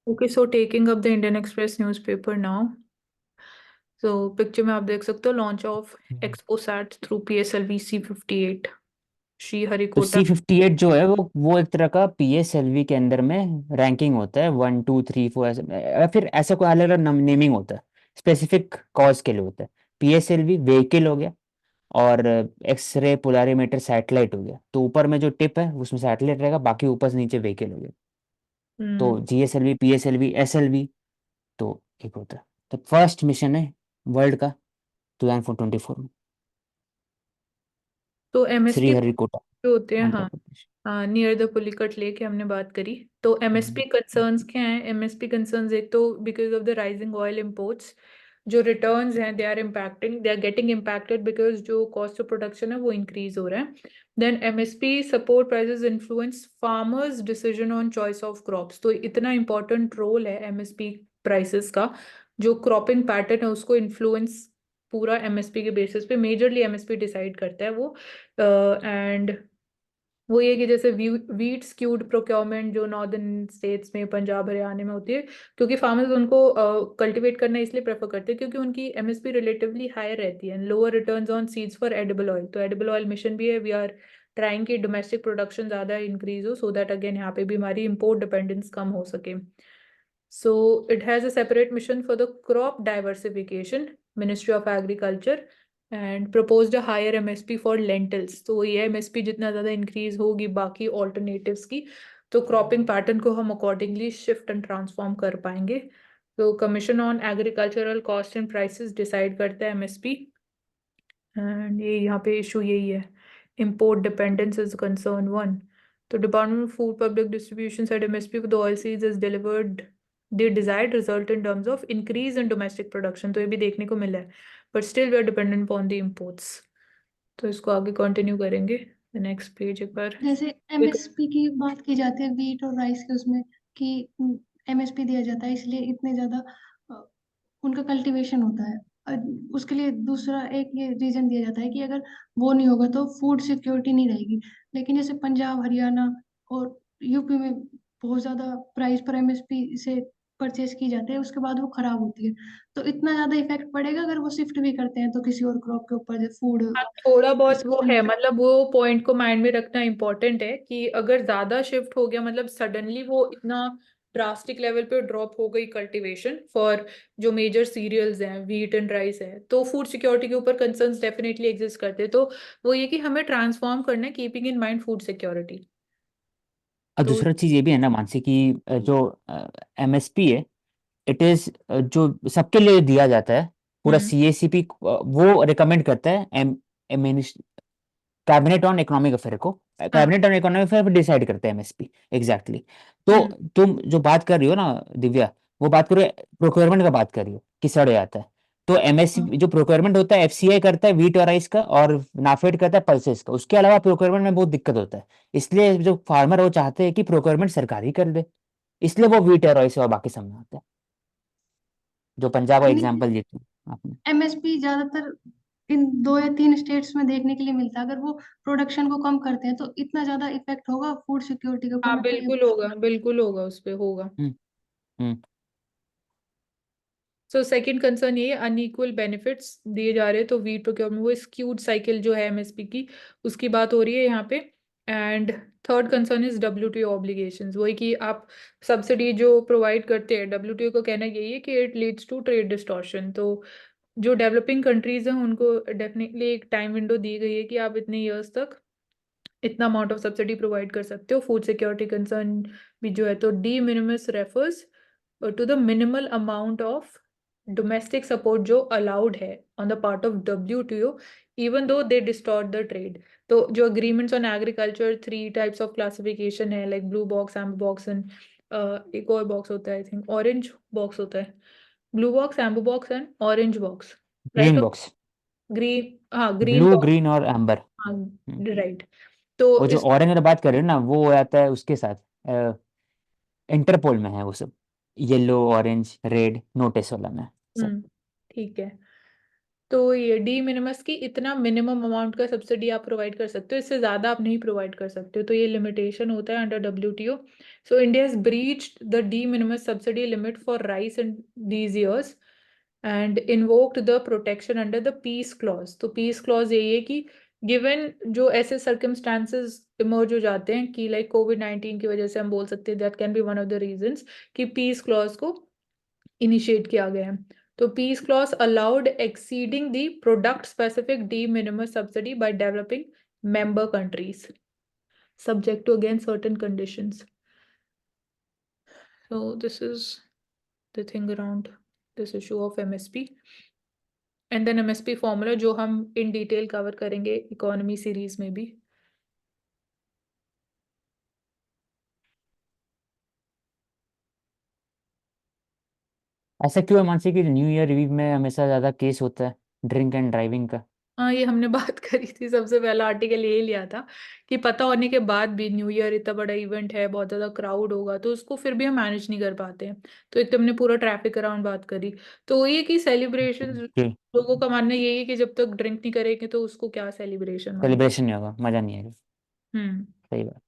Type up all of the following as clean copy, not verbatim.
Okay, so taking up the Indian Express newspaper now. So picture में आप देख सकते हो launch of hmm. XPoSat through PSLV C58 Shri तो हरिकोटा। C58 जो है वो एक तरह का PSLV के अंदर में रैंकिंग होता है, 1 2 3 4 ऐसे, या फिर ऐसा कोई अलग अलग नेमिंग होता है, स्पेसिफिक कॉज के लिए होता है। PSLV व्हीकल हो गया, और एक्सरे पोलारीमीटर सैटेलाइट हो गया। तो ऊपर में जो टिप है उसमें सैटेलाइट रहेगा, बाकी ऊपर से नीचे व्हीकल हो गया। तो हम्म। GSLV PSLV SLV तो एक होता है। तो फर्स्ट मिशन है वर्ल्ड का 2024 में, तो MSP श्रीहरिकोटा, जो होते हैं, आंध्र हाँ, प्रदेश। नियर द पुलिकट लेक हमने बात करी। तो हम्म। एमएसपी कंसर्न्स क्या हैं? एमएसपी कंसर्न्स एक तो because of the rising oil imports, जो रिटर्न्स हैं they are getting impacted because जो कॉस्ट ऑफ प्रोडक्शन है वो इंक्रीज हो रहा है। Then MSP support prices influence farmers decision on choice of crops. तो इतना इंपॉर्टेंट रोल है एमएसपी प्राइसेस का, जो क्रॉपिंग पैटर्न है उसको इन्फ्लुएंस पूरा एमएसपी के बेसिस पे मेजरली एमएसपी डिसाइड करता है वो। एंड वो ये कि जैसे वीट स्क्यूड प्रोक्योरमेंट जो नॉर्दर्न स्टेट्स में पंजाब हरियाणा में होती है, क्योंकि फार्मर्स उनको कल्टीवेट करना इसलिए प्रेफर करते हैं क्योंकि उनकी एमएसपी रिलेटिवली हाई रहती है, lower returns on seeds for edible oil. तो एडिबल ऑयल मिशन भी है, वी आर ट्राइंग की डोमेस्टिक प्रोडक्शन ज़्यादा इंक्रीज हो, सो दैट अगेन यहाँ पे भी हमारी इम्पोर्ट डिपेंडेंस कम हो सके। So it has a separate mission for the crop diversification, Ministry of Agriculture, and proposed a higher MSP for lentils. तो ये MSP जितना ज़्यादा इंक्रीज होगी बाकी ऑल्टरनेटिव्स की, तो क्रॉपिंग पैटर्न को हम अकॉर्डिंगली शिफ्ट एंड ट्रांसफॉर्म कर पाएंगे। तो commission on agricultural cost and prices decide करता है MSP। एंड ये यहाँ पे इशू यही है, import dependence is concern one. तो Department of Food Public Distribution said MSP for the oilseeds has delivered the desired result in terms of increase in domestic production। तो ये भी देखने को मिला है, but still we are dependent upon the imports। तो इसको आगे कंटिन्यू करेंगे। नेक्स्ट पेज एक बार। जैसे एमएसपी की बात की जाती है वीट और राइस के उसमें, कि एमएसपी दिया जाता है इसलिए इतने ज्यादा अ, उनका कल्टीवेशन होता है। उसके लिए दूसरा एक ये रीजन दिया जाता है कि अगर वो नहीं होगा तो फूड सिक्योरिटी नहीं रहेगी। लेकिन जैसे पंजाब हरियाणा और यूपी में बहुत ज्यादा प्राइस पर एमएसपी से परचेज की जाती है, उसके बाद वो खराब होती है। तो इतना ज्यादा इफेक्ट पड़ेगा अगर वो शिफ्ट भी करते हैं तो किसी और क्रॉप के ऊपर, जैसे फूड हाँ, थोड़ा बहुत वो सिस्टम। है, मतलब वो पॉइंट को माइंड में रखना इम्पोर्टेंट है कि अगर ज्यादा शिफ्ट हो गया, मतलब सडनली वो इतना ड्रास्टिक लेवल पे ड्रॉप हो गई कल्टीवेशन फॉर जो मेजर सीरियल्स हैं, वीट एंड राइस है, तो फूड सिक्योरिटी के ऊपर कंसर्न्स डेफिनेटली एग्जिस्ट करते हैं। तो वो ये कि हमें ट्रांसफॉर्म करना है keeping in mind food security. और तो दूसरा चीज़ ये भी है ना मानसी, कि जो MSP है, इट इज़ जो सबके लिए दिया जाता है। पूरा हम्म। CACP वो रिकमेंड करता है um cabinet on economic affair को, हाँ। Cabinet on economic affair decide करते हैं MSP एग्जैक्टली। तो हम्म। तुम जो बात कर रही हो ना दिव्या, वो बात करो प्रोक्योरमेंट का, बात कर रही हो कि सड़े आता है। तो MSP जो प्रोक्योरमेंट होता है, FCI करता है वीट और राइस का, और नाफेड करता है पल्सेस का। उसके अलावा प्रोक्योरमेंट में बहुत दिक्कत होता है। इसलिए जो फार्मर वो चाहते हैं कि प्रोक्योरमेंट सरकार ही कर दे, इसलिए वो वीट और राइस और बाकी सब में आता है। जो पंजाब का नहीं, एग्जाम्पल लेते हैं आपने। एमएसपी ज्यादातर इन 2 या 3 स्टेट्स में देखने के लिए मिलता है। अगर वो प्रोडक्शन को कम करते हैं तो इतना ज्यादा इफेक्ट होगा फूड सिक्योरिटी के ऊपर, हाँ मैं तो ये बिल्कुल बोल। होगा, बिल्कुल होगा, उस पे होगा। हम्म। हम्म। सो सेकंड कंसर्न ये अनइक्वल बेनिफिट्स दिए जा रहे हैं, तो वीट प्रोक्योरमेंट वो स्क्यूड साइकिल जो है एमएसपी की, उसकी बात हो रही है यहाँ पे। And third concern is WTO obligations, वही कि आप सब्सिडी जो प्रोवाइड करते हैं, WTO को कहना यही है कि it leads to trade distortion. तो जो डेवलपिंग कंट्रीज हैं उनको डेफिनेटली एक टाइम विंडो दी गई है कि आप इतने ईयर्स तक इतना अमाउंट ऑफ सब्सिडी प्रोवाइड कर सकते हो। फूड सिक्योरिटी कंसर्न भी जो है, तो de minimis refers to the minimal amount of domestic support जो अलाउड है on the part of WTO, even though they distort the trade. तो जो agreements on agriculture 3 types of classification है, like blue box, amber box and एक और box होता है, I think orange box होता है। Blue box, amber box and orange box, right? Green box. Green, हाँ ग्रीन ब्लू बॉक्स। ग्रीन और amber. हाँ राइट। तो वो जो इस ऑरेंज वाला बात कर रहे हो ना, वो आता है उसके साथ, इंटरपोल में है वो सब। येलो ऑरेंज रेड नोटिस वाला में सब। ठीक है। तो ये डी मिनिमस की इतना मिनिमम अमाउंट का सब्सिडी आप प्रोवाइड कर सकते हो, इससे ज़्यादा आप नहीं प्रोवाइड कर सकते हो, तो ये लिमिटेशन होता है under WTO. So India has breached the de minimis subsidy limit for rice in these years and invoked the protection under the peace clause. तो पीस क्लॉज यही है कि गिवन जो ऐसे सर्कमस्टांसेस इमर्ज हो जाते हैं कि लाइक कोविड-19 की वजह से हम बोल सकते हैं that can be one of the reasons कि पीस क्लॉज को इनिशिएट किया गया है. तो peace clause allowed exceeding the product specific de minimis subsidy by developing member countries subject to again certain conditions. So this is the thing around this issue of MSP. And then MSP formula जो हम in detail cover करेंगे economy series में भी. ऐसा क्यों है मानसी कि new year review में हमेशा ज्यादा केस होता है ड्रिंक एंड ड्राइविंग का? हाँ, ये हमने बात करी थी, सबसे पहला आर्टिकल यही लिया था कि पता होने के बाद भी न्यू ईयर इतना बड़ा इवेंट है, बहुत ज़्यादा क्राउड होगा, तो उसको फिर भी हम मैनेज नहीं कर पाते हैं. तो एक तो हमने पूरा ट्रैफिक अराउंड बात करी. तो ये कि सेलिब्रेशन, लोगों का मानना यही है कि जब तक ड्रिंक नहीं करेंगे तो उसको क्या सेलिब्रेशन माने. सेलिब्रेशन नहीं होगा, मजा नहीं आएगा. हम्म. सही बात.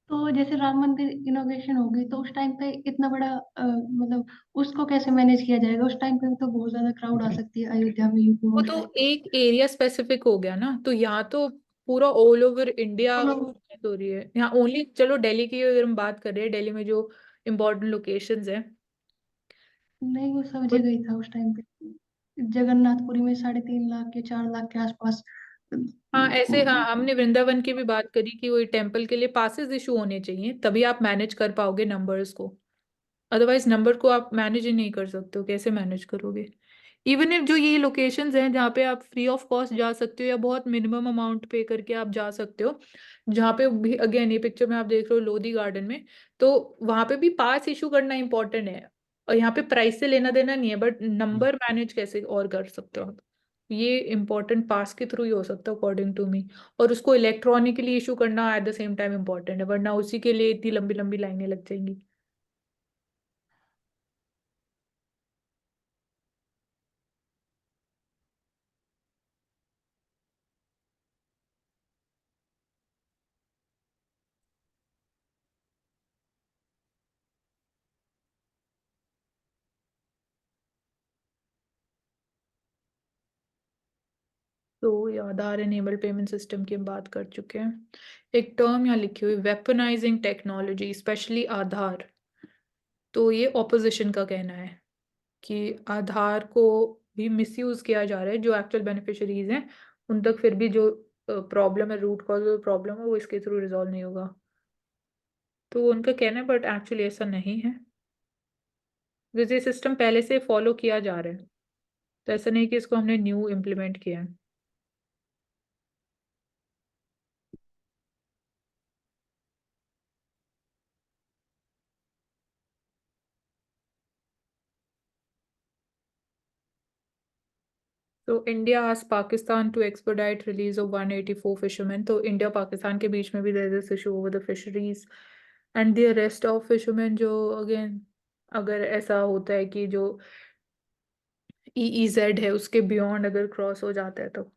तो जैसे राम मंदिर इनोग्रेशन होगी तो उस टाइम पे इतना बड़ा मतलब उसको कैसे मैनेज किया जाएगा? उस टाइम पे तो बहुत ज्यादा क्राउड आ सकती है अयोध्या में, यूपी में वो उस तो टाइम एक एरिया स्पेसिफिक हो गया ना, तो यहाँ तो पूरा ऑल ओवर इंडिया पे। हो रही है. यहाँ ओनली चलो दिल्ली की अगर हम बात कर रहे हैं, दिल्ली में जो इम्पोर्टेंट लोकेशंस हैं. नहीं, वो सब जगह ही था उस टाइम पे। जगन्नाथपुरी में 3.5 लाख या 4 लाख के आसपास। हाँ ऐसे, हाँ हमने वृंदावन की भी बात करी कि वही टेम्पल के लिए पासेस इशू होने चाहिए, तभी आप मैनेज कर पाओगे नंबर्स को. अदरवाइज नंबर को आप मैनेज ही नहीं कर सकते हो, कैसे मैनेज करोगे. इवन इफ जो ये लोकेशंस हैं जहाँ पे आप फ्री ऑफ कॉस्ट जा सकते हो या बहुत मिनिमम अमाउंट पे करके आप जा सकते हो, जहाँ पे भी अगेन ये पिक्चर में आप देख रहे हो लोधी गार्डन में, तो वहाँ पे भी पास इशू करना इंपॉर्टेंट है. और यहाँ पे प्राइस से लेना देना नहीं है, बट नंबर मैनेज कैसे और कर सकते हो आप, ये इम्पोर्टेंट पास के थ्रू ही हो सकता है अकॉर्डिंग टू मी. और उसको इलेक्ट्रॉनिकली इशू करना at the same time important है, वरना उसी के लिए इतनी लंबी लंबी लाइनें लग जाएंगी. तो ये आधार एनेबल पेमेंट सिस्टम की हम बात कर चुके हैं. एक टर्म यहाँ लिखी हुई, वेपनाइजिंग टेक्नोलॉजी स्पेशली आधार. तो ये ऑपोजिशन का कहना है कि आधार को भी मिसयूज किया जा रहा है, जो एक्चुअल बेनिफिशरीज हैं उन तक फिर भी जो प्रॉब्लम है, रूट कॉज प्रॉब्लम है, वो इसके थ्रू रिजॉल्व नहीं होगा. तो उनका कहना है, बट एक्चुअली ऐसा नहीं है, बिकॉज ये सिस्टम पहले से फॉलो किया जा रहा है, तो ऐसा नहीं कि इसको हमने न्यू इम्प्लीमेंट किया है. तो India asked Pakistan to expedite release of 184 fishermen. तो इंडिया पाकिस्तान के बीच में भी there is this issue over the fisheries and the arrest of fishermen, जो अगेन अगर ऐसा होता है कि जो EEZ है उसके बियॉन्ड अगर क्रॉस हो जाता है तो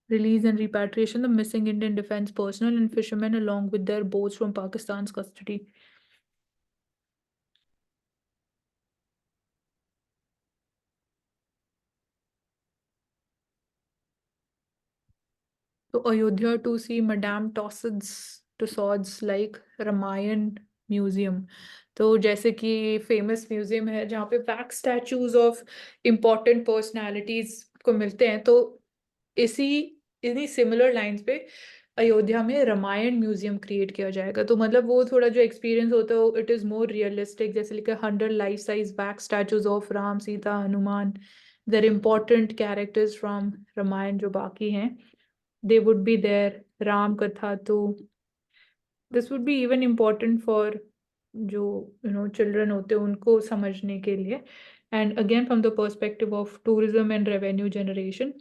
release and repatriation the missing Indian defense personnel and fishermen along with their boats from Pakistan's custody. तो Ayodhya to see Madame Tussauds like Ramayana museum. तो जैसे कि फेमस म्यूजियम है जहाँ पे wax statues of important personalities को मिलते हैं, तो इसी इन्हीं सिमिलर लाइंस पे अयोध्या में रामायण म्यूजियम क्रिएट किया जाएगा. तो मतलब वो थोड़ा जो एक्सपीरियंस होता है इट इज़ मोर रियलिस्टिक, जैसे लिखा 100 life size wax statues of Ram, Sita, Hanuman, their important characters from Ramayana जो बाकी हैं, they would be there. Ram कथा, तो this would be even important for जो चिल्ड्रन होते हैं उनको समझने के लिए. And again from the perspective of tourism and revenue generation,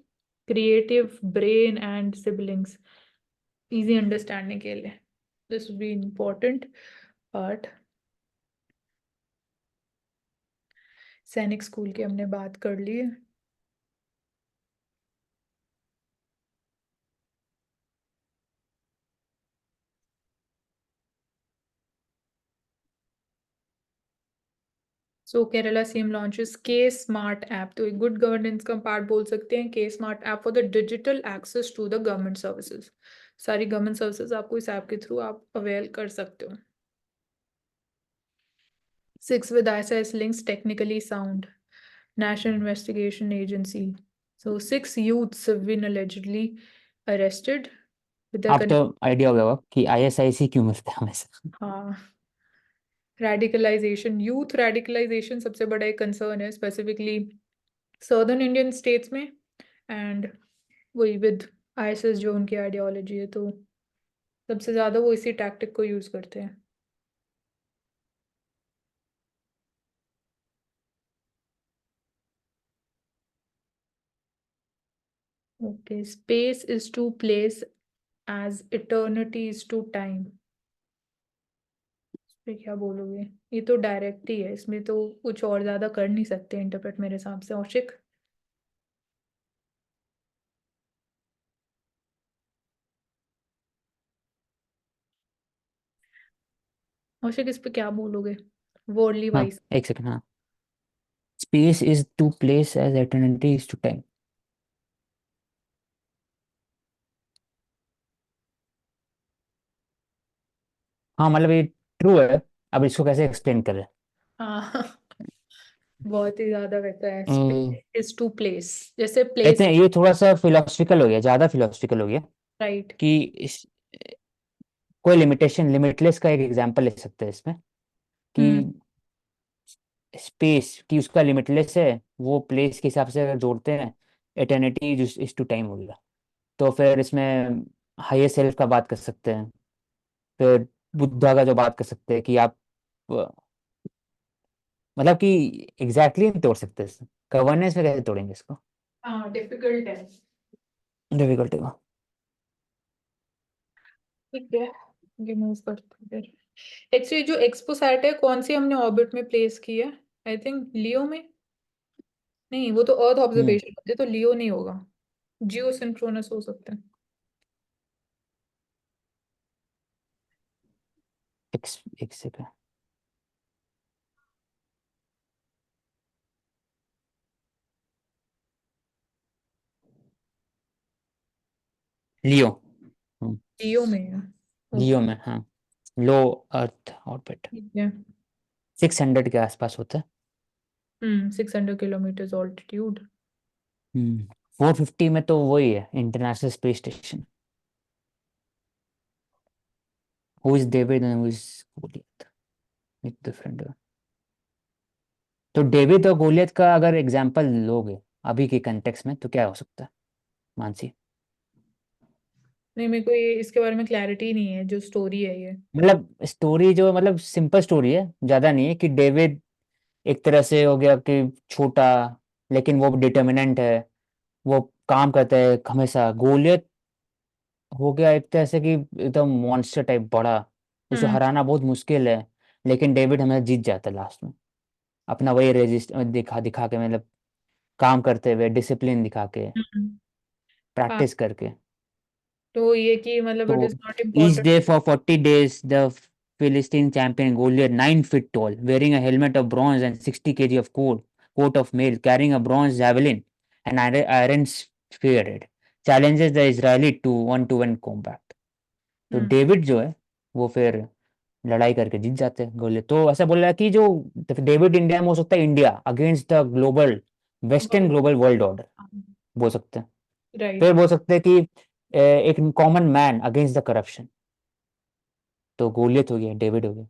creative brain and siblings, easy understanding के लिए this would be important part. सैनिक स्कूल की हमने बात कर ली है। सो केरला सीएम लॉन्चेस के स्मार्ट ऐप, तो एक गुड गवर्नेंस का पार्ट बोल सकते हैं के smart app for the digital access to the government services. सारी गवर्नमेंट सर्विसेज आपको इस ऐप के थ्रू आप अवेल कर सकते हो। 6 with ISIS links technically sound. National Investigation Agency. So 6 youths have been allegedly arrested with their आप तो आइडिया होगा होगा कि ISIC क्यों मिलता है हमेशा। हाँ, radicalization, youth radicalization सबसे बड़ा एक कंसर्न है स्पेसिफिकली सर्दर्न इंडियन स्टेट्स में, एंड वही विद आईएसएस जो उनकी आइडियोलॉजी है, तो सबसे ज़्यादा वो इसी टैक्टिक को यूज़ करते हैं। Okay, space is to place as eternity is to time, फिर क्या बोलोगे? ये तो डायरेक्ट ही है, इसमें तो कुछ और ज्यादा कर नहीं सकते इंटरप्रेट मेरे हिसाब से। औशिक, औशिक इस पे क्या बोलोगे वर्डली हाँ वाइज? एक सेकंड। हाँ, space is to place as eternity is to time. हाँ मतलब ये ट्रू है। अब इसको कैसे एक्सप्लेन करें? हाँ बहुत ही ज्यादा वैसा है, हम्म, स्पेस इज टू प्लेस, जैसे कहते प्लेस। हैं ये थोड़ा सा फिलोसफिकल हो गया, ज्यादा फिलोसफिकल हो गया राइट। कि इस कोई लिमिटेशन, लिमिटलेस का एक एग्जांपल ले सकते हैं इसमें कि हम्म। स्पेस की उसका लिमिटलेस है, वो प्लेस के हिसाब से अगर जोड़ते हैं, एटर्निटी इज टू टाइम हो गया। तो फिर इसमें हायर सेल्फ का बात कर सकते हैं, फिर बुद्धा का जो बात कर सकते हैं कि आप मतलब कि एग्जैक्टली नहीं तोड़ सकते इसको। गवर्नेंस में कैसे तोड़ेंगे इसको? हाँ, डिफिकल्ट है। डिफिकल्ट है। ठीक है, ये मूव करते हैं फिर। एक्चुअली जो एक्सपोसैट है कौन सी हमने ऑर्बिट में प्लेस की है? आई थिंक लियो में। नहीं, वो तो अर्थ हम्म। ऑब्जर्वेशन होते, तो लियो नहीं होगा, जियो सिंक्रोनस हो सकते हैं। एक सेकंड। लियो। हम्म, लियो में है। लियो ओके। में हाँ। लो अर्थ ऑर्बिट ठीक है। 600 के आसपास होता है। 600 किलोमीटर ऑल्टीट्यूड। 450 में तो वही है international space station. Who is David and who is Goliath, एक डिफरेंट है। तो डेविड और गोलियत का अगर एग्जांपल लोगे अभी के कंटेक्स में तो क्या हो सकता है मानसी? नहीं, मेरे को ये इसके बारे में क्लैरिटी नहीं है, जो स्टोरी है ये। मतलब स्टोरी जो मतलब सिंपल स्टोरी है, ज्यादा नहीं है कि डेविड एक तरह से हो गया कि छोटा, लेकिन वो डिटर्मिनेंट है, वो काम करता है हमेशा। गोलियत हो गया एक तरह से कि एकदम मॉन्स्टर टाइप बड़ा, उसे हम्म। हराना बहुत मुश्किल है, लेकिन डेविड हमेशा जीत जाता है लास्ट में, अपना वही रेजिस्ट दिखा दिखा के, मतलब काम करते हुए, डिसिप्लिन दिखा के, हम्म। हाँ, प्रैक्टिस करके। तो ये कि मतलब it So is not each important. day for 40 days, the Philistine champion Goliath, 9 feet tall, wearing a helmet of bronze and 60 kg of coat of mail, carrying a bronze javelin and iron spear, challenges the Israeli to one-to-one combat. तो हम्म। David जो है वो फिर लड़ाई करके जीत जाते हैं गोलियत। तो ऐसा बोल रहा है कि जो डेविड इंडिया में हो सकता है, India against the global western global world order बोल सकते हैं। फिर राइट। बोल सकते हैं कि एक common man against the corruption, तो गोलियत हो गया, डेविड हो गया।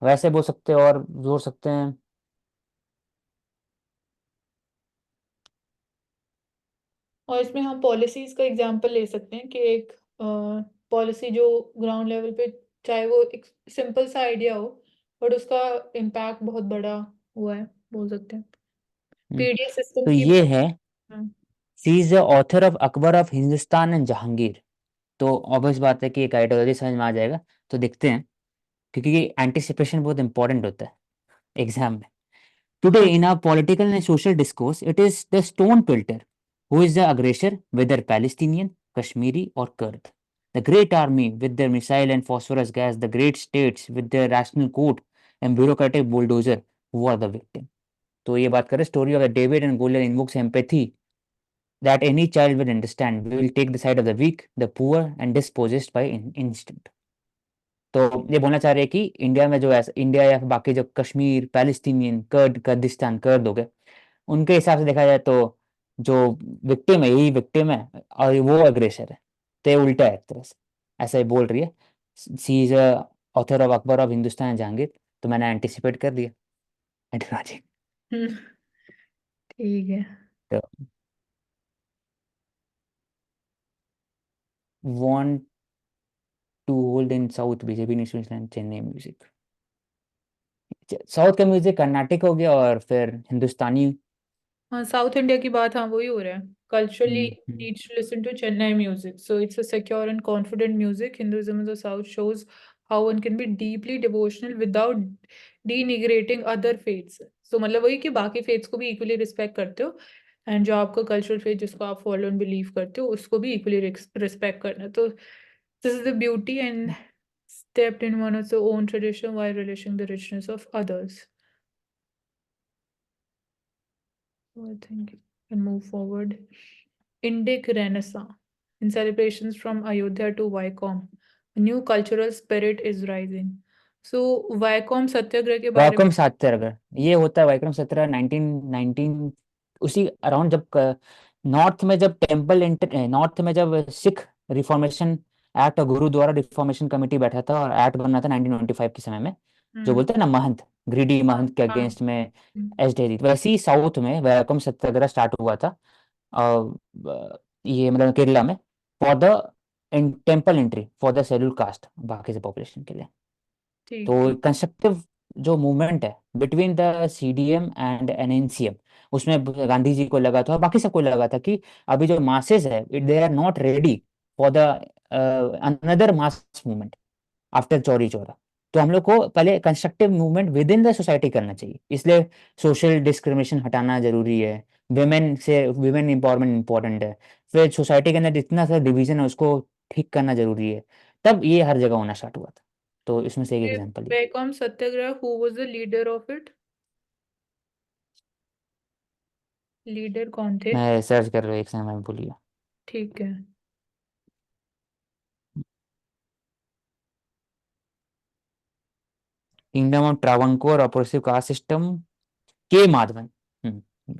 वैसे बोल सकते हैं और जोड़ सकते हैं। और इसमें हम पॉलिसीज का एग्जांपल ले सकते हैं कि एक पॉलिसी जो ग्राउंड लेवल पे, चाहे वो एक सिंपल सा आइडिया हो, बट उसका इम्पैक्ट बहुत बड़ा हुआ है, बोल सकते हैं। हम्म, पीडीएस सिस्टम तो की ये बात। है hmm. She is the author of Akbar of Hindustan and Jahangir. तो ऑब्वियस बात है कि एक आइडियोलॉजी समझ में आ जाएगा। तो देखते हैं, क्योंकि एंटिसिपेशन बहुत इंपॉर्टेंट होता है एग्जाम में। Today, in our political and social discourse, it is the stone pelter who is the aggressor, whether Palestinian, Kashmiri, or Kurd. The great army with their missile and phosphorus gas, the great states with their rational court and bureaucratic bulldozer who are the victim. तो ये बात करें story of David and Goliath invokes empathy that any child will understand. We will take the side of the weak, the poor, and dispossessed by instinct. तो ये बोलना चाह रहे हैं कि इंडिया में जो ऐसा इंडिया या बाकी जो कश्मीर पैलेस्टीनियन कर्दिस्तान कर्द हो गए उनके हिसाब से देखा जाए तो जो विक्टिम है यही विक्टिम है और वो अग्रेसर है तो ये उल्टा है एक तरह से ऐसा ही बोल रही है she is author of Akbar of Hindustan and Jahangir तो मैंने एंटिसिपेट कर दिया जी ठीक है। तो want to hold in South BJP national Chennai music south का म्यूजिक कर्नाटिक हो गया और फिर हिंदुस्तानी हाँ, साउथ इंडिया की बात, हाँ वही हो रहा है। Culturally, hmm, needs to listen to Chennai music. So it's a secure and confident music. Hinduism in the South shows how one can be deeply devotional without denigrating other faiths. So मतलब वही कि बाकी faiths को भी equally respect करते हो and जो आपका cultural faith जिसको आप follow and believe करते हो उसको भी equally respect करना। तो this is the beauty and stepped in one of the own tradition while relishing the richness of others. So I think we can move forward. Indic Renaissance. In celebrations from Ayodhya to Vaikom, a new cultural spirit is rising. So Vaikom सत्याग्रह के बारे में वैक्रम सत्याग्रह ये होता है वैक्रम सत्याग्रह 1919 उसी around जब north में जब नॉर्थ में जब सिख रिफॉर्मेशन एक्ट और गुरुद्वारा रिफॉर्मेशन कमेटी बैठा था और एक्ट बना था 1925 के समय में जो बोलते हैं ना महंत ग्रीडी हाँ महंत के हाँ अगेंस्ट में एस डी वैसे ही साउथ में वैक्रम सत्याग्रह स्टार्ट हुआ था ये मतलब केरला में for the temple entry for the schedule caste बाकी से पॉपुलेशन के लिए ठीक है। तो कंस्ट्रक्टिव जो मूवमेंट है बिटवीन द सीडीएम एंड एनएनसीएम उसमें गांधी जी को लगा था और बाकी सबको लगा था कि अभी जो मासेस है they are not ready for the another mass movement after Chauri Chaura तो हम लोग को पहले constructive movement within the society करना चाहिए इसलिए सोशल डिस्क्रिमिनेशन हटाना जरूरी है विमेन एम्पावरमेंट इंपॉर्टेंट है फिर सोसाइटी के अंदर जितना सा डिवीजन है उसको ठीक करना जरूरी है तब ये हर जगह होना स्टार्ट हुआ था तो इसमें से एक एग्जांपल है Vaikom Satyagraha, who was the leader of it? Leader कौन थे? मैं सर्च कर रहा हूँ एक समय में भूलिए ठीक है। Kingdom of Travancore oppressive caste system के माधवन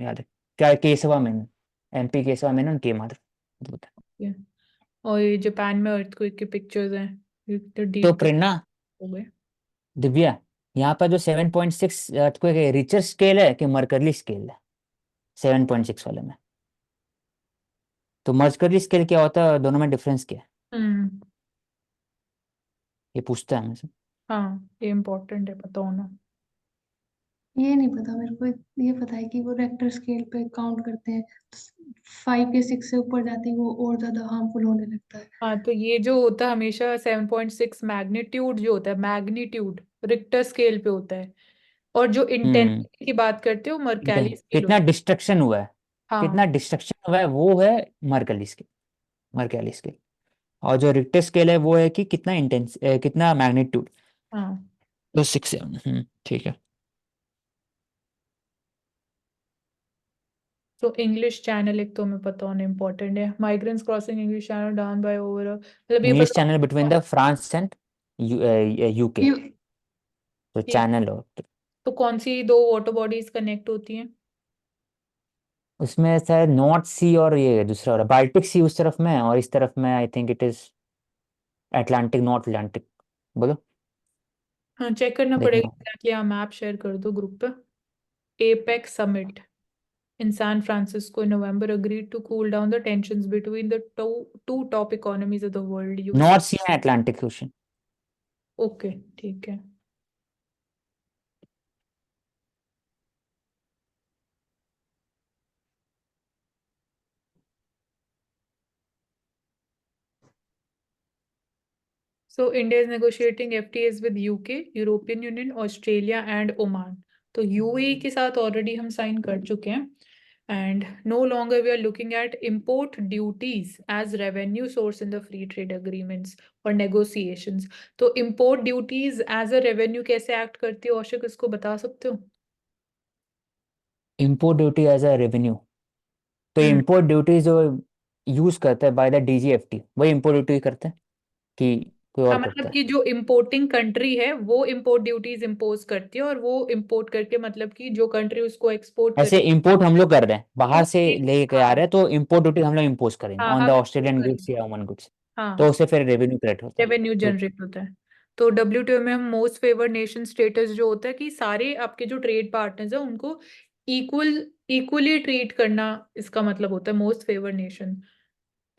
याद है क्या केशवा मेनन एमपी केशवा मेनन के माधवन Yeah. और ये जापान में अर्थक्वेक के पिक्चर्स हैं, ये तो तो डीप प्रेरणा हो गए। दिव्या यहाँ पर जो 7.6 अर्थक्वेक है रिचर स्केल है कि मर्करली स्केल है 7.6 वाले में तो मर्करली स्केल क्या होता है दोनों में डिफरेंस क्या है हम्म। ये पूछता है हमसे हाँ, ये इम्पोर्टेंट है पता होना। ये नहीं पता मेरे को। ये पता है कि वो रेक्टर स्केल पे काउंट करते हैं, 5 या 6 से ऊपर जाते ही वो और ज्यादा हार्मफुल होने लगता है। हाँ, तो ये जो होता है हमेशा 7.6 मैग्नीट्यूड जो होता है, मैग्नीट्यूड रिक्टर स्केल पे होता है। और जो हम्म इंटेंसिटी की बात करते हो मर्कैली स्केल कितना होता डिस्ट्रक्शन हुआ है है। कितना हाँ डिस्ट्रक्शन हुआ है वो है मर्करली स्केल मर्करली स्केल और जो रिक्टर स्केल है वो है कि कितना कितना मैग्नीट्यूड हाँ। तो 6 7 ठीक है तो इंग्लिश चैनल एक तो हमें पता होना इम्पोर्टेंट है। Migrants crossing English channel down by over, मतलब ये इंग्लिश पता channel between the France and UK you तो ठीक। चैनल हो तो कौन सी दो वाटर बॉडीज कनेक्ट होती हैं? उसमें शायद नॉर्थ सी और ये दूसरा वाला बाल्टिक सी उस तरफ में है और इस तरफ में आई think it is Atlantic north Atlantic बोलो हाँ, चेक करना पड़ेगा देखना एग्जैक्टली। आप मैप शेयर कर दो ग्रुप पे। APEC summit in San Francisco in November agreed to cool down the tensions between the two top economies of the world, USA. North Sea है अटलांटिक ओशन ओके, ठीक है। So India is negotiating FTAs with UK, European Union, Australia and Oman. तो UAE के साथ already हम sign कर चुके हैं and no longer we are looking at import duties as revenue source in the free trade agreements or negotiations. तो import duties as a revenue कैसे act करती है औशिक, इसको बता सकते हो? Import duty as a revenue, तो हम्म इम्पोर्ट ड्यूटी जो यूज करता है बाय द डीजीएफटी वही इम्पोर्ट ड्यूटी करते हैं कि कोई हाँ, और करता मतलब है? कि जो इम्पोर्टिंग कंट्री है वो इम्पोर्ट ड्यूटीज इम्पोज करती है, और वो इम्पोर्ट करके मतलब कि जो कंट्री उसको एक्सपोर्ट ऐसे करे इंपोर्ट हम लोग कर रहे हैं, बाहर से लेके आ हाँ रहे हैं, तो इंपोर्ट ड्यूटी हम लोग इम्पोज करेंगे हाँ ऑन द हम import ऑस्ट्रेलियन गुड्स करेंगे। या ओमान गुड्स, तो हाँ, उससे फिर रेवेन्यू क्रिएट होता है। रेवेन्यू ठीक। जनरेट होता है। तो डब्ल्यूटीओ में हम मोस्ट फेवर्ड नेशन स्टेटस जो होता है कि सारे आपके जो ट्रेड पार्टनर्स हैं उनको इक्वली ट्रीट करना, इसका मतलब होता है मोस्ट फेवर्ड नेशन।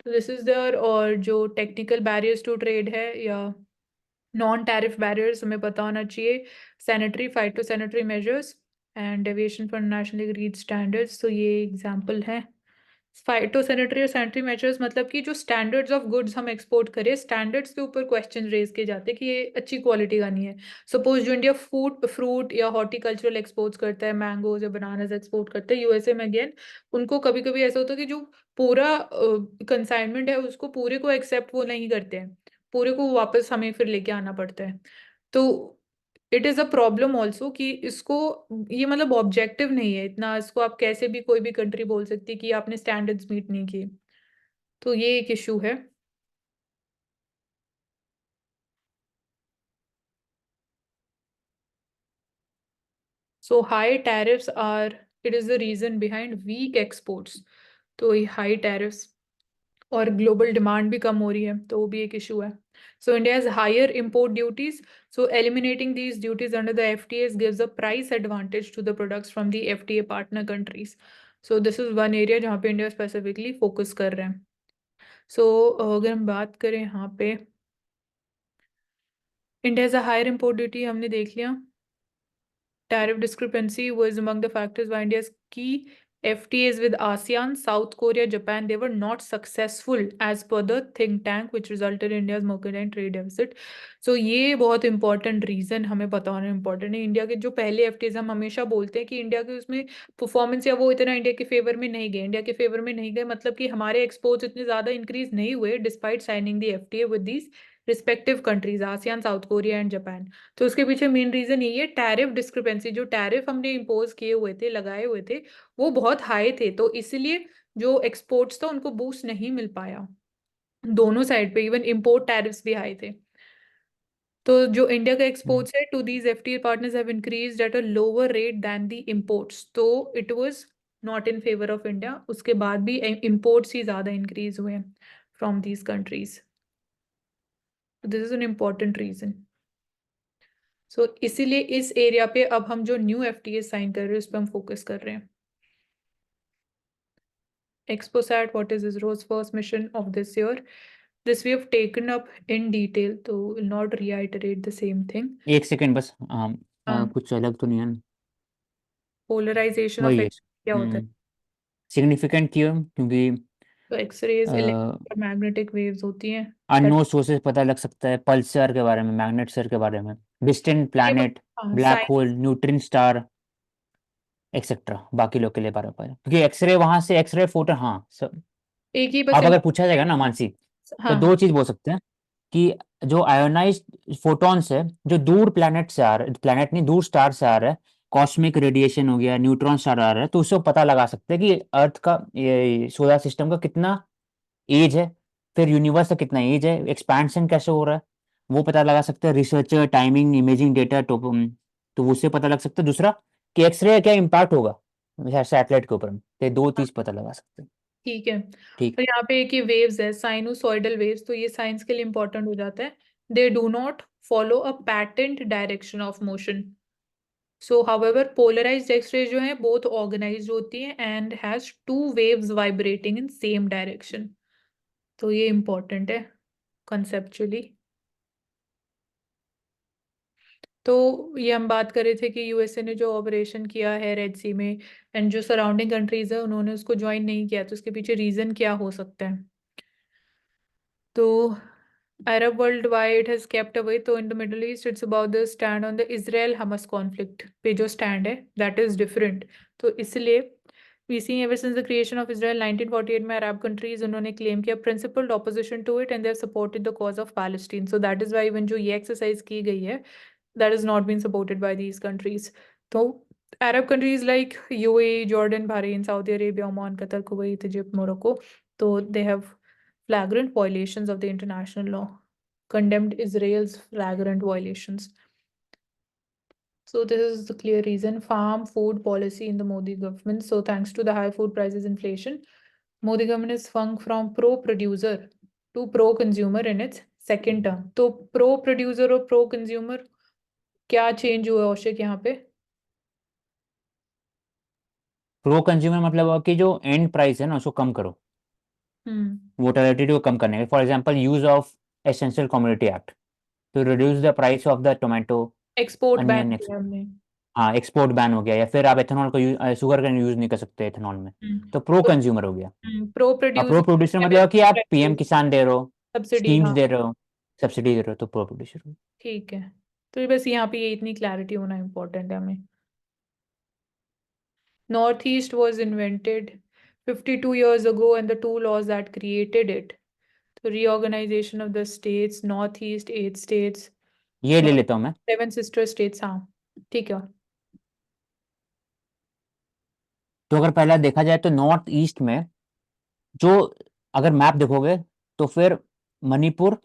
तो दिस इज देयर। और जो टेक्निकल बैरियर्स टू ट्रेड है या नॉन टैरिफ बैरियर्स, हमें पता होना चाहिए sanitary phyto sanitary measures and deviation from nationally agreed standards. तो ये एग्जांपल है। फाइटोसैनिटरी और सैनिटरी मेजर्स मतलब कि जो स्टैंडर्ड्स ऑफ गुड्स हम एक्सपोर्ट करें, स्टैंडर्ड्स के ऊपर क्वेश्चन रेज किए जाते हैं कि ये अच्छी क्वालिटी का नहीं है। सपोज जो इंडिया फूड फ्रूट या हॉर्टिकल्चरल एक्सपोर्ट्स करता है, मैंगोज या बनानास एक्सपोर्ट करता है यूएसए में, अगेन उनको कभी कभी ऐसा होता है कि जो पूरा कंसाइनमेंट है उसको पूरे को एक्सेप्ट वो नहीं करते हैं, पूरे को वापस हमें फिर लेके आना पड़ता है। तो it is a problem also कि इसको, ये मतलब ऑब्जेक्टिव नहीं है इतना, इसको आप कैसे भी कोई भी कंट्री बोल सकती है कि आपने स्टैंडर्ड्स मीट नहीं किए। तो ये एक इशू है। So high tariffs are, it is the reason behind weak exports. तो ये हाई टैरिफ्स और ग्लोबल डिमांड भी कम हो रही है, तो वो भी एक इशू है। So India has higher import duties, so eliminating these duties under the FTAs gives a price advantage to the products from the FTA partner countries. So this is one area जहाँ पे India specifically focus कर रहे हैं। सो अगर हम बात करें यहाँ पे, India has a higher import duty, हमने देख लिया। Tariff discrepancy was among the factors why India's key FTAs with ASEAN, South Korea, Japan, they were not successful as per the think tank, which resulted in India's mercantile trade deficit. So ये बहुत important reason हमें पता होना important है। India के जो पहले एफटीएज हम हमेशा बोलते हैं कि इंडिया के उसमें परफॉर्मेंस या वो इतना इंडिया के फेवर में नहीं गए, इंडिया के फेवर में नहीं गए मतलब कि हमारे एक्सपोर्ट्स इतने ज्यादा इंक्रीज नहीं हुए despite signing the FTA with these respective countries ASEAN, south Korea and Japan. तो उसके पीछे मेन रीजन यही है, टैरिफ डिस्क्रिपेंसी। जो टैरिफ हमने इम्पोज किए हुए थे, लगाए हुए थे, वो बहुत हाई थे, तो इसलिए जो एक्सपोर्ट्स था उनको बूस्ट नहीं मिल पाया दोनों साइड पे, इवन इम्पोर्ट टैरिफ्स भी हाई थे। तो जो इंडिया का एक्सपोर्ट्स है to these FTA partners have increased at a lower rate than the imports, तो it was not in favour of India. उसके बाद भी इम्पोर्ट्स ही ज्यादा इंक्रीज हुए from these countries. This is an important reason. So इसीलिए इस area पे अब हम जो न्यू एफटीए साइन कर रहे हैं उस पर हम फोकस कर रहे हैं। Exposat, what is ISRO's first mission of this year? This we have taken up in detail, so will not reiterate the same thing. एक सेकेंड बस, हाँ, कुछ अलग तो नहीं है ना? पोलराइजेशन ऑफ वही है। क्या होता है? सिग्निफिकेंट क्यों? क्योंकि तो एक्सरेज इलेक्ट्रोमैग्नेटिक वेव्स होती हैं। that- अननोन सोर्सेज पता लग सकता है, पल्सर के बारे में, मैग्नेटसर के बारे में, डिस्टेंट ये प्लैनेट, हाँ, black hole, nutrient star etcetera, बाकी लोग के लिए बारे में, क्योंकि एक्सरे वहां से एक्सरे फोटो, हाँ सब। एक ही बस अब अगर पूछा जाएगा ना मानसी, तो हाँ दो हाँ, चीज बोल सकते हैं कि जो आयोनाइज्ड फोटॉन्स है जो दूर प्लैनेट से आ रहे, प्लैनेट नहीं, दूर स्टार से आ रहा है, कॉस्मिक रेडिएशन हो गया, न्यूट्रॉन स्टार आ रहा है, तो उससे वो पता लगा सकते हैं कि अर्थ का, ये सोलर सिस्टम का कितना एज है, फिर यूनिवर्स का कितना एज है, एक्सपेंशन कैसे हो रहा है, वो पता लगा सकते हैं रिसर्चर, टाइमिंग, इमेजिंग डेटा, तो उससे पता लग सकता है। दूसरा कि एक्सरे क्या इम्पैक्ट होगा सैटेलाइट के ऊपर, तो ये दो हाँ, चीज पता लगा सकते हैं। ठीक है। ठीक। और यहाँ पे एक ही वेव्स है, साइनोसॉइडल वेव्स, तो ये साइंस के लिए इंपॉर्टेंट हो जाता है। They do not follow a patent direction of motion. So, however, polarized X-rays जो हैं both organized होती हैं and has two waves vibrating in same direction. तो ये important है conceptually। तो ये हम बात कर रहे थे कि यूएसए ने जो ऑपरेशन किया है रेड सी में एंड जो सराउंडिंग कंट्रीज है उन्होंने उसको ज्वाइन नहीं किया, तो उसके पीछे रीजन क्या हो सकता है? तो Arab world why it has kept away, तो in the Middle East it's about the stand on the Israel Hamas conflict पे जो stand है that is different. तो इसलिए we see ever since the creation of Israel 1948 में Arab countries उन्होंने claim किया principled opposition to it and they have supported the cause of Palestine. So that is why even जो ये exercise की गई है that has not been supported by these countries. तो Arab countries like UAE, Jordan, Bahrain, Saudi Arabia, Oman, Qatar, Kuwait, Egypt, Morocco, so they have flagrant violations of the international law, condemned Israel's flagrant violations. So this is the clear reason farm food policy in the Modi government. So thanks to the high food prices inflation, Modi government is swung from pro-producer to pro-consumer in its second term. तो pro-producer और pro-consumer क्या change हुआ औशिक यहाँ पे? Pro consumer मतलब हुआ कि जो एंड प्राइस है ना उसको कम करो, वोलेटिलिटी को कम करने में। For example use of essential commodity act to reduce the price of the tomato, export ban onion. किया हमने। हाँ, एक्सपोर्ट बैन हो गया, या फिर आप एथेनॉल को शुगर का यूज नहीं कर सकते एथेनॉल में, तो प्रो कंज्यूमर हो गया। प्रो और प्रो प्रोड्यूसर प्रोड्यूसर मतलब कि आप पीएम किसान दे रहे हो, सब्सिडी, स्कीम्स हाँ दे रहे हो, सब्सिडी दे रहे हो, तो प्रो प्रोड्यूसर। ठीक है। तो ये बस यहाँ पे ये इतनी क्लैरिटी होना इम्पोर्टेंट है हमें। Northeast was invented 52 years ago and the two laws that created it. So reorganization of the states, Northeast, 8 states, ये ले लेता हूँ मैं। 7 sister states, हाँ ठीक है। तो अगर पहला देखा जाए तो नॉर्थ ईस्ट में जो, अगर मैप देखोगे तो फिर मणिपुर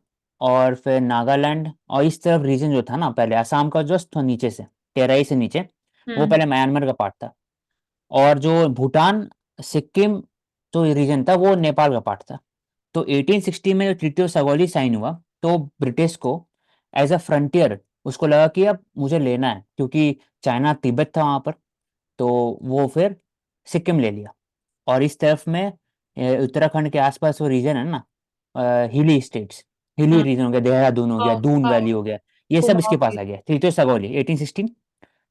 और फिर नागालैंड और इस तरफ रीजन जो था ना, पहले असम का जस्ट था नीचे से, टेराई से नीचे, वो पहले म्यांमार का पार्ट था। और जो भूटान, सिक्किम जो रीजन था वो नेपाल का पार्ट था। तो 1860 में जो ट्रीटी ऑफ सगौली साइन हुआ, तो ब्रिटिश को एज अ फ्रंटियर उसको लगा कि अब मुझे लेना है, क्योंकि चाइना तिब्बत था वहां पर, तो वो फिर सिक्किम ले लिया। और इस तरफ में उत्तराखंड के आसपास वो रीजन है ना, हिली स्टेट्स, हिली रीजन हो गया, देहरादून हो गया, दून वैली हो गया, ये सब इसके पास आ गया। Treaty of Sugauli 1816।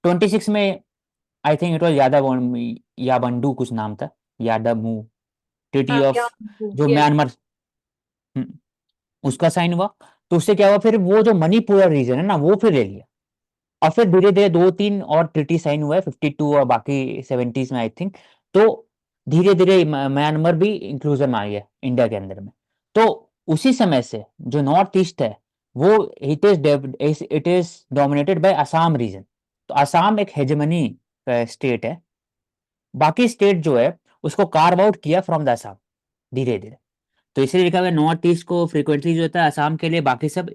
26 में आई थिंक इट वॉज याबंडू कुछ नाम था, यादमू, ट्रीटी ऑफ जो म्यांमार, उसका साइन हुआ। तो उससे क्या हुआ, फिर वो जो मणिपुर रीजन है ना वो फिर ले लिया। और फिर धीरे धीरे 2-3 और ट्रीटी साइन हुआ है 52 और बाकी 70s में आई थिंक। तो धीरे धीरे म्यांमार भी इंक्लूजन आ गया इंडिया के अंदर में। तो उसी समय से जो नॉर्थ ईस्ट है वो it is dominated by Assam region. तो असम एक हेजेमनी स्टेट है, बाकी स्टेट जो है उसको कार्व आउट किया फ्रॉम द असम धीरे धीरे। तो इसलिए लिखा हुआ है नॉर्थ ईस्ट को फ्रीक्वेंटली जो होता है असम के लिए, बाकी सब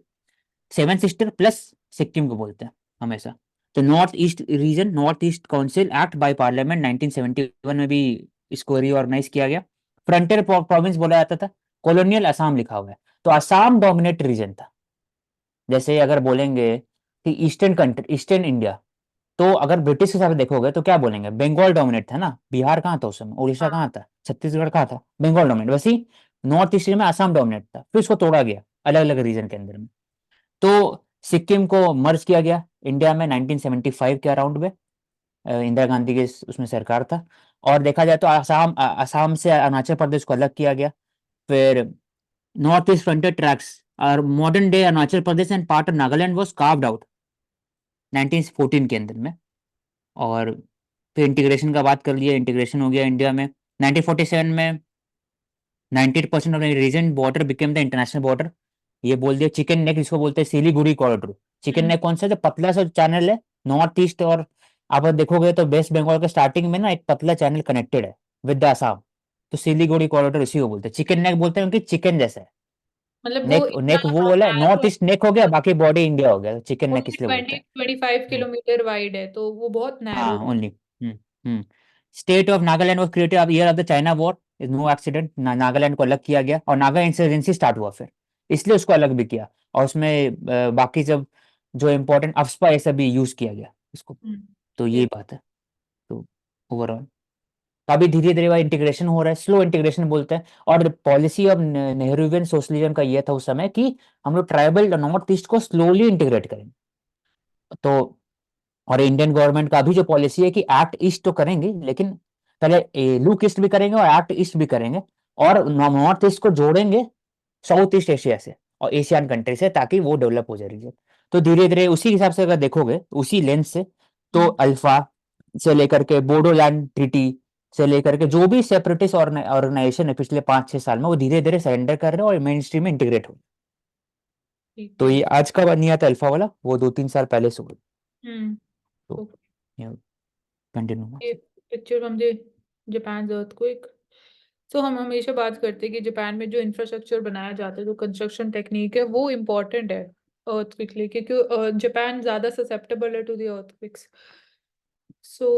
7 सिस्टर प्लस सिक्किम को बोलते हैं हमेशा। तो north east region, north east council act by parliament 1971 में भी इसको रीऑर्गेनाइज किया गया। फ्रंटियर प्रोविंस बोला जाता था, कॉलोनियल असम लिखा हुआ है। तो असम डोमिनेट रीजन था। जैसे अगर बोलेंगे कि ईस्टर्न कंट्री, ईस्टर्न इंडिया, तो अगर ब्रिटिश के हिसाब से देखोगे तो क्या बोलेंगे, बंगाल डोमिनेट था ना। बिहार कहाँ था उस समय, उड़ीसा कहाँ था, छत्तीसगढ़ कहाँ था, बंगाल डोमिनेट। वैसे ही नॉर्थ ईस्ट में असम डोमिनेट था, फिर उसको तोड़ा गया अलग अलग रीजन के अंदर में। तो सिक्किम को मर्ज किया गया इंडिया में 1975 के अराउंड में, इंदिरा गांधी के उसमें सरकार था। और देखा जाए तो असम से अरुणाचल प्रदेश को अलग किया गया। फिर नॉर्थ ईस्ट फ्रंटियर ट्रैक्स और modern day Arunachal Pradesh and part of Nagaland was carved out 1914 के अंदर में। और फिर इंटीग्रेशन का बात कर लिए, इंटीग्रेशन हो गया इंडिया में 1947 में। 90% of region border became the international border. ये बोल दिया चिकन नेक, जिसको बोलते हैं सिलीगुड़ी कॉरिडोर। चिकन नेक कौन सा, जो पतला सा चैनल है नॉर्थ ईस्ट, और आप देखोगे तो वेस्ट बंगाल के स्टार्टिंग में ना एक पतला चैनल कनेक्टेड है विद द आसाम। तो सिलीगुड़ी कॉरिडोर इसी को बोलते हैं। चिकन नेक बोलते हैं क्योंकि चिकन जैसा है। मतलब वो नेक इतना नेक वो बोला, नॉर्थ ईस्ट नेक हो गया, बाकी बॉडी इंडिया हो गया, चिकन नेक ओनली इसलिए बोलते 20-25 हैं। किलोमीटर वाइड है तो वो बहुत नैरो हाँ only. State of Nagaland was created of year of the China war, is no accident. Nagaland को अलग किया गया और नागा इंसर्जेंसी स्टार्ट हुआ फिर, इसलिए उसको अलग भी किया। और उसमें बाकी सब जो इम्पोर्टेंट अफ्स्पा ये सब भी यूज किया गया इसको। तो ये बात है। तो ओवरऑल अभी धीरे धीरे इंटीग्रेशन हो रहा है, स्लो इंटीग्रेशन बोलते हैं। और पॉलिसी ऑफ नेहरूवियन सोशलिज्म का ये था उस समय कि हम लोग ट्राइबल नॉर्थ ईस्ट को स्लोली इंटीग्रेट करेंगे। तो और इंडियन गवर्नमेंट का भी जो पॉलिसी है कि एक्ट ईस्ट तो करेंगे, लेकिन पहले लुक ईस्ट भी करेंगे और एक्ट ईस्ट भी करेंगे, और नॉर्थ ईस्ट को जोड़ेंगे साउथ ईस्ट एशिया से। और एशियन कंट्री से, ताकि वो डेवलप हो जाए रीजन। तो धीरे धीरे उसी हिसाब से अगर देखोगे, उसी लेंस से, तो अल्फा से लेकर के बोडोलैंड ट्रीटी से लेकर के जो भी सेपरेटिस्ट ऑर्गेनाइजेशन है पिछले 5-6 साल में, वो धीरे धीरे सरेंडर कर रहे हैं और मेन स्ट्रीम में इंटीग्रेट हो। ठीक तो है। ये आज का नहीं आता अल्फा वाला, वो 2-3 साल पहले से हुआ। हम्म। तो ओके। कंटिन्यू। ये पिक्चर हम दे जापान अर्थक्वेक। सो हम हमेशा बात करते हैं कि जापान में जो इंफ्रास्ट्रक्चर बनाया जाता है, जो कंस्ट्रक्शन टेक्निक है, वो इम्पोर्टेंट है अर्थक्वेक लिए, क्योंकि जापान ज़्यादा ससेप्टेबल है टू द अर्थक्वेक्स। सो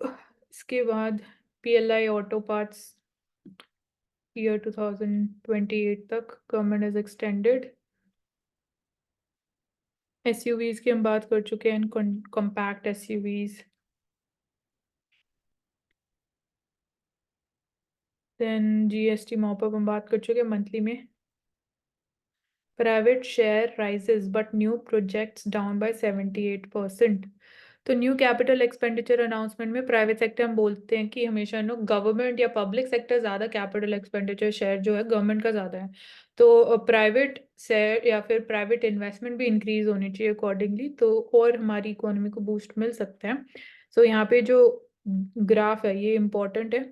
इसके बाद PLI ऑटो पार्ट्स ईयर 2028 तक गवर्नमेंट हैज एक्सटेंडेड। SUVs की हम बात कर चुके हैं, compact SUVs। Then GST mop up हम बात कर चुके हैं मंथली में। Private share rises but new projects down by 78%। तो न्यू कैपिटल एक्सपेंडिचर अनाउंसमेंट में प्राइवेट सेक्टर, हम बोलते हैं कि हमेशा नो गवर्नमेंट या पब्लिक सेक्टर ज़्यादा कैपिटल एक्सपेंडिचर शेयर जो है गवर्नमेंट का ज़्यादा है, तो प्राइवेट शेयर या फिर प्राइवेट इन्वेस्टमेंट भी इंक्रीज होनी चाहिए अकॉर्डिंगली, तो और हमारी इकोनॉमी को बूस्ट मिल सकता है। सो यहाँ पे जो ग्राफ है ये इम्पोर्टेंट है।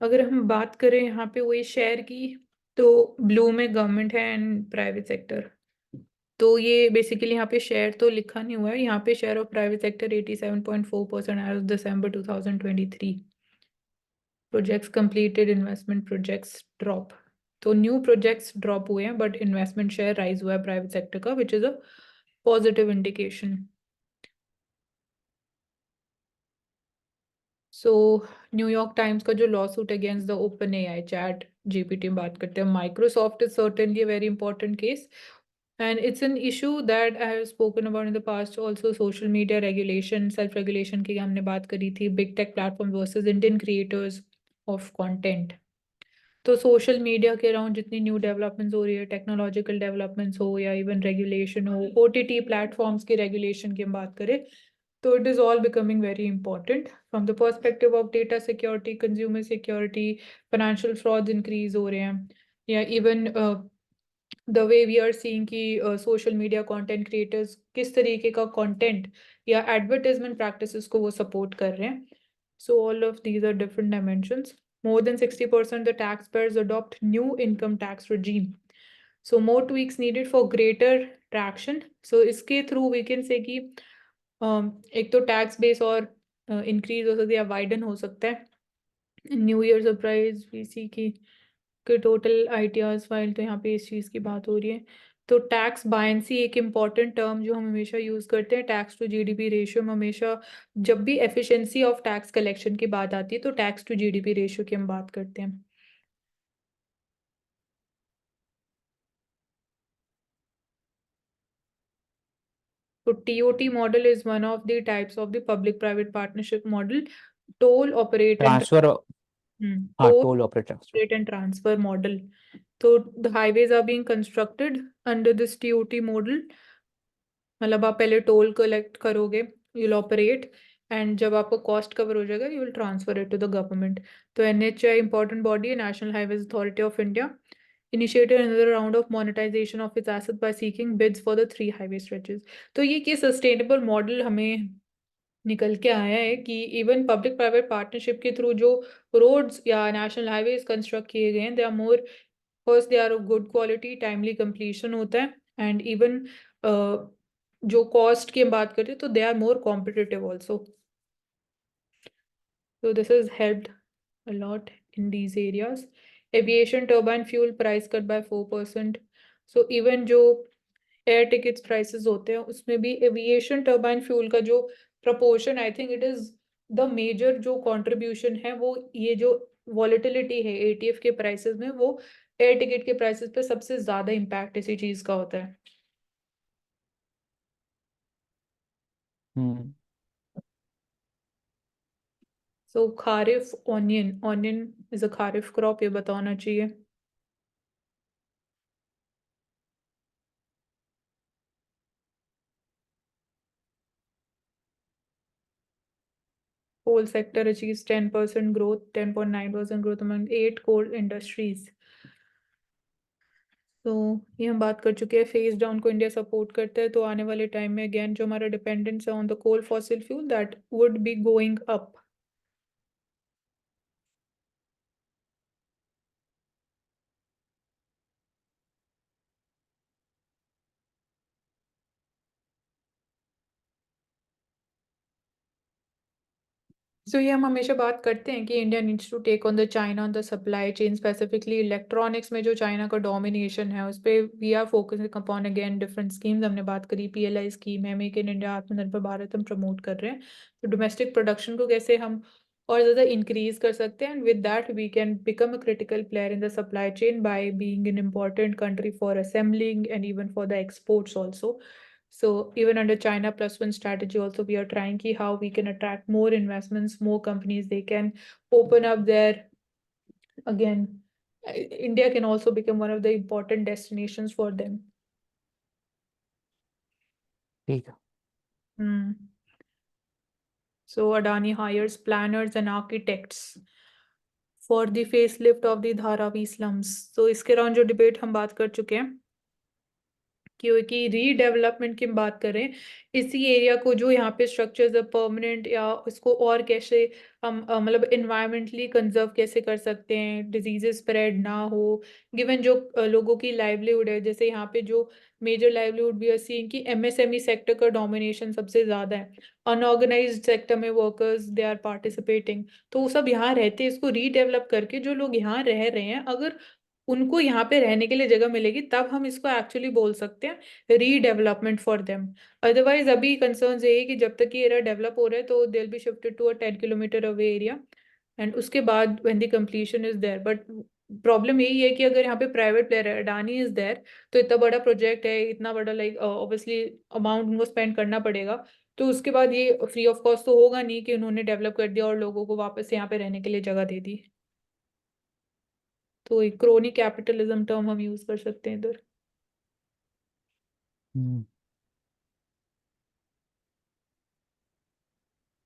अगर हम बात करें यहाँ पे वही शेयर की, तो ब्लू में गवर्नमेंट है एंड प्राइवेट सेक्टर। तो ये बेसिकली यहाँ पे शेयर तो लिखा नहीं हुआ है, यहाँ पे share of private sector 87.4% as of December 2023। Projects completed, investment projects drop. तो न्यू प्रोजेक्ट्स ड्रॉप हुए हैं बट इन्वेस्टमेंट शेयर राइज हुआ है प्राइवेट सेक्टर का, which is a positive indication. So New York times का जो law suit against the open AI chat GPT में बात करते हैं, Microsoft is certainly a very important case and it's an issue that I have spoken about in the past also। social media regulation, self regulation की हमने बात करी थी, big tech platform versus Indian creators of content। तो social media के around जितनी new developments हो रही है, टेक्नोलॉजिकल डेवलपमेंट्स हो या इवन रेगुलेशन हो, OTT प्लेटफॉर्म्स की रेगुलेशन की हम बात करें, तो it is all becoming very important from the perspective of data security, consumer security, financial frauds increase हो रहे हैं, या even the way we are seeing कि सोशल मीडिया कंटेंट क्रिएटर्स किस तरीके का कंटेंट या एडवर्टाइजमेंट प्रैक्टिसेस को वो सपोर्ट कर रहे हैं। So all of these are different dimensions. More than 60% the taxpayers adopt new income tax regime. So more tweaks needed for greater traction. So इसके थ्रू we can say कि एक तो tax base और increase हो सकता है या widen हो सकता है। न्यू ईयर सरप्राइज VC की टोटल ITRs फाइल, तो यहाँ पे इस चीज़ की बात हो रही है। तो टैक्स बायंसी एक इम्पॉर्टेंट टर्म जो हम हमेशा यूज़ करते हैं, टैक्स टू GDP रेशियो में हमेशा जब भी एफिशिएंसी ऑफ टैक्स कलेक्शन की बात आती है तो टैक्स टू GDP रेशियो की हम बात करते हैं। तो TOT model is one of the types of the public-private partnership model। Toll operate and transfer, हाँ, toll toll operator. operate and transfer model। So the highways are being constructed under this TOT model। मतलब आप पहले toll collect करोगे, you will operate, and जब आपको cost cover हो जाएगा you will transfer it to the government. तो NHAI important body है, national highways authority of India, initiated another round of monetization of its asset by seeking bids for the 3 highway stretches। तो ये कि sustainable model हमें निकल के आया है कि इवन पब्लिक प्राइवेट पार्टनरशिप के थ्रू जो रोड्स या नेशनल हाईवेज कंस्ट्रक्ट किए गए हैं, they are more, first they are of good quality, timely completion होता है, एंड इवन जो कॉस्ट की हम बात करते हैं तो they are more competitive also. So this has helped a lot in these areas। Aviation turbine fuel price cut by 4%। So even जो एयर टिकट्स प्राइसेस होते हैं उसमें भी एविएशन टर्बाइन फ्यूल का जो proportion, I think it is the major जो contribution है, वो ये जो वॉलेटिलिटी है ATF के प्राइसेस में, वो एयर टिकट के प्राइसेस पे सबसे ज्यादा इम्पैक्ट इसी चीज का होता है। So kharif onion, onion is a kharif crop, ये बताना चाहिए। Coal sector achieves 10% growth, 10.9% growth among 8 core industries। तो ये हम बात कर चुके हैं, फेज डाउन को इंडिया सपोर्ट करता है, तो आने वाले टाइम में अगेन जो हमारा डिपेंडेंस है on the coal fossil fuel that would be going up. So ये हम हमेशा बात करते हैं कि India needs to take on the China on the supply chain, specifically electronics में जो चाइना का डोमिनेशन है उस पे we are focusing upon again different schemes. हमने बात करी PLI स्कीम है, make in India, Atmanirbhar Bharat हम प्रमोट कर रहे हैं। तो डोमेस्टिक प्रोडक्शन को कैसे हम और ज़्यादा इंक्रीज कर सकते हैं, and with that we can become a critical player in the supply chain by being an important country for assembling and even for the exports also. So even under China plus one strategy also we are trying ki how we can attract more investments, more companies, they can open up their, again, India can also become one of the important destinations for them. ठीक है। Hmm. So Adani hires planners and architects for the facelift of the Dharavi slums. So इसके around जो debate हम बात कर चुके हैं क्योंकि रीडेवलपमेंट की हम बात करें, इसी एरिया को जो यहाँ पे स्ट्रक्चर्स है परमानेंट, या इसको और कैसे हम मतलब इन्वायरमेंटली कंजर्व कैसे कर सकते हैं, डिजीजेस स्प्रेड ना हो, गिवन जो लोगों की लाइवलीहुड है। जैसे यहाँ पे जो मेजर लाइवलीहुड भी सीन कि MSME सेक्टर का डोमिनेशन सबसे ज़्यादा है, अनऑर्गेनाइज्ड सेक्टर में वर्कर्स दे आर पार्टिसिपेटिंग, तो वो सब यहाँ रहते हैं। इसको रीडेवलप करके जो लोग यहाँ रह रहे हैं अगर उनको यहाँ पे रहने के लिए जगह मिलेगी तब हम इसको एक्चुअली बोल सकते हैं रीडेवलपमेंट फॉर देम। अदरवाइज अभी कंसर्न ये है कि जब तक ये एरिया डेवलप हो रहा है तो they be shifted to a 10 kilometre away area, and उसके बाद when the completion is there. But problem यही है कि अगर यहाँ पे प्राइवेट प्लेयर है, अडानी इज देयर, तो इतना बड़ा प्रोजेक्ट है, इतना बड़ा लाइक ऑब्वियसली अमाउंट उनको स्पेंड करना पड़ेगा, तो उसके बाद ये फ्री ऑफ कॉस्ट तो होगा नहीं कि उन्होंने डेवलप कर दिया और लोगों को वापस यहाँ पे रहने के लिए जगह दे दी। तो एक क्रोनी कैपिटलिज्म टर्म हम यूज कर सकते हैं इधर। Hmm,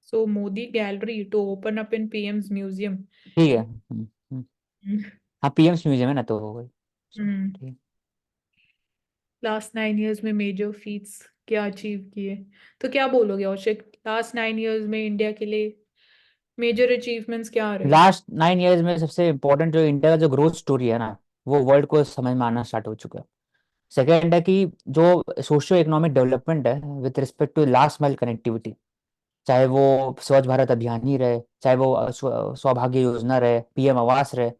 so Modi gallery to open up in PM's museum. ठीक है। हाँ, पीएम्स म्यूजियम है ना, तो हो गई। ठीक। लास्ट 9 इयर्स में मेजर फीट्स क्या अचीव किए, तो क्या बोलोगे औशिक, लास्ट 9 इयर्स में इंडिया के लिए मेजर अचीवमेंट्स क्या रहे? लास्ट 9 इयर्स में सबसे इम्पोर्टेंट जो इंडिया का जो ग्रोथ स्टोरी है ना, वो वर्ल्ड को समझ में आना स्टार्ट हो चुका है। सेकेंड है कि जो सोशियो इकोनॉमिक डेवलपमेंट है with respect to last mile connectivity, चाहे वो स्वच्छ भारत अभियान ही रहे, चाहे वो सौभाग्य योजना रहे, PM आवास रहे,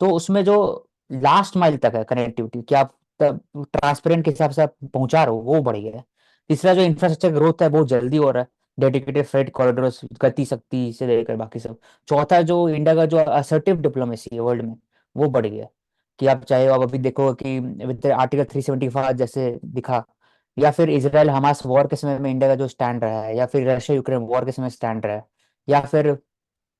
तो उसमें जो लास्ट माइल तक है कनेक्टिविटी कि आप ट्रांसपेरेंट के हिसाब से आप पहुंचा रहे हो, वो बढ़ गया है। तीसरा जो इंफ्रास्ट्रक्चर ग्रोथ है बहुत जल्दी हो रहा है, डेडिकेटेड फ्रेट कॉरिडोर, गति शक्ति से लेकर बाकी सब। चौथा जो इंडिया का जो असर्टिव डिप्लोमेसी है वर्ल्ड में, वो बढ़ गया। कि आप चाहे आप अभी देखो कि विद आर्टिकल 375 जैसे दिखा, या फिर इसराइल हमास वॉर के समय में इंडिया का जो स्टैंड रहा है, या फिर रशिया यूक्रेन वॉर के समय स्टैंड रहा है, या फिर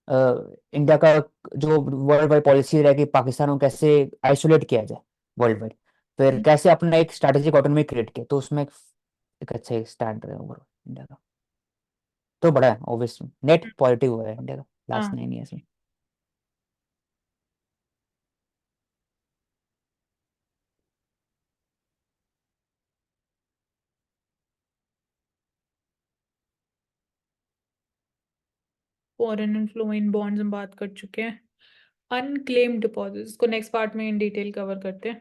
इंडिया का जो वर्ल्ड वाइड पॉलिसी रहे कि पाकिस्तान को कैसे आइसोलेट किया जाए वर्ल्ड वाइड, फिर कैसे अपना एक स्ट्रैटेजिक ऑटोनॉमी क्रिएट किया, तो उसमें एक अच्छा स्टैंड रहे ओवरऑल इंडिया का। तो बड़ा है ऑब्वियस, नेट पॉजिटिव हुआ है इंडिया का लास्ट हाँ, 9 इयर्स में। फॉरेन इन्फ्लो इन बॉन्ड्स हम बात कर चुके हैं। अनक्लेम्ड डिपॉजिट्स को नेक्स्ट पार्ट में इन डिटेल कवर करते हैं।